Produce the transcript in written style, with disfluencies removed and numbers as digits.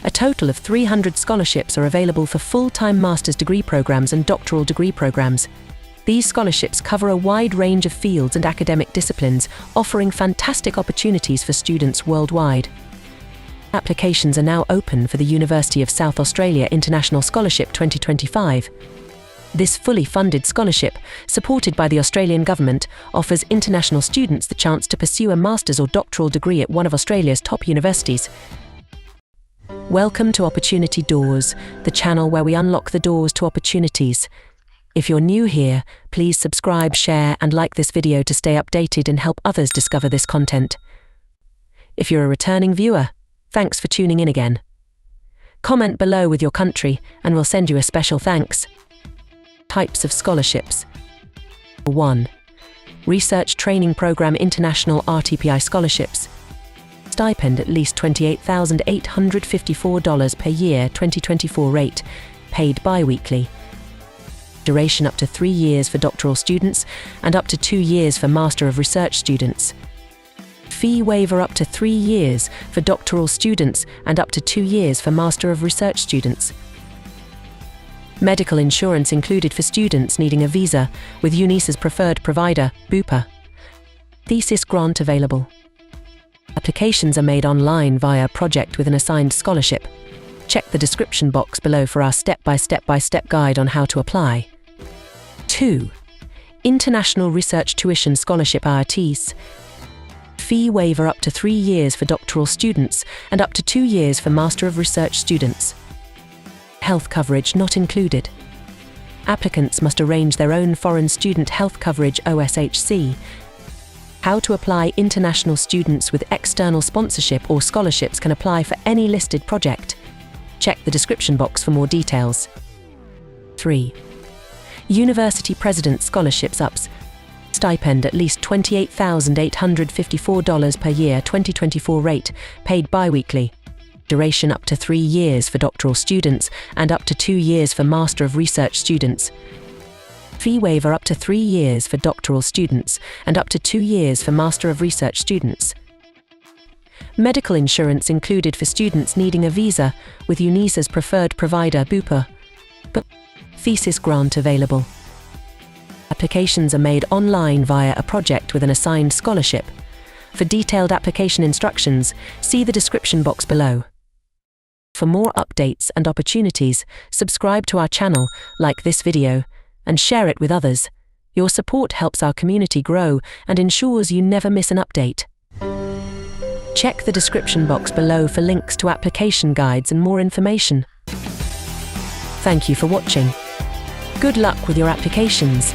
A total of 300 scholarships are available for full-time master's degree programs and doctoral degree programs. These scholarships cover a wide range of fields and academic disciplines, offering fantastic opportunities for students worldwide. Applications are now open for the University of South Australia International Scholarship 2025. This fully funded scholarship, supported by the Australian government, offers international students the chance to pursue a master's or doctoral degree at one of Australia's top universities. Welcome to Opportunity Doors, the channel where we unlock the doors to opportunities. If you're new here, please subscribe, share, and like this video to stay updated and help others discover this content. If you're a returning viewer, thanks for tuning in again. Comment below with your country, and we'll send you a special thanks. Types of scholarships. 1. Research Training Program International RTPi Scholarships. Stipend at least $28,854 per year, 2024 rate, paid bi-weekly. Duration up to 3 years for doctoral students and up to 2 years for Master of Research students. Fee waiver up to 3 years for doctoral students and up to 2 years for Master of Research students. Medical insurance included for students needing a visa, with UNISA's preferred provider, Bupa. Thesis grant available. Applications are made online via a project with an assigned scholarship. Check the description box below for our step-by-step guide on how to apply. 2. International Research Tuition Scholarship IRTS. Fee waiver up to 3 years for doctoral students and up to 2 years for Master of Research students. Health coverage not included. Applicants must arrange their own foreign student health coverage (OSHC). How to apply. International students with external sponsorship or scholarships can apply for any listed project. Check the description box for more details. 3. University President Scholarships UPS. Stipend at least $28,854 per year, 2024 rate, paid bi-weekly. Duration up to 3 years for doctoral students and up to 2 years for Master of Research students. Fee waiver up to 3 years for doctoral students and up to 2 years for Master of Research students. Medical insurance included for students needing a visa, with UNISA's preferred provider, Bupa. Thesis grant available. Applications are made online via a project with an assigned scholarship. For detailed application instructions, see the description box below. For more updates and opportunities, subscribe to our channel, like this video, and share it with others. Your support helps our community grow and ensures you never miss an update. Check the description box below for links to application guides and more information. Thank you for watching. Good luck with your applications.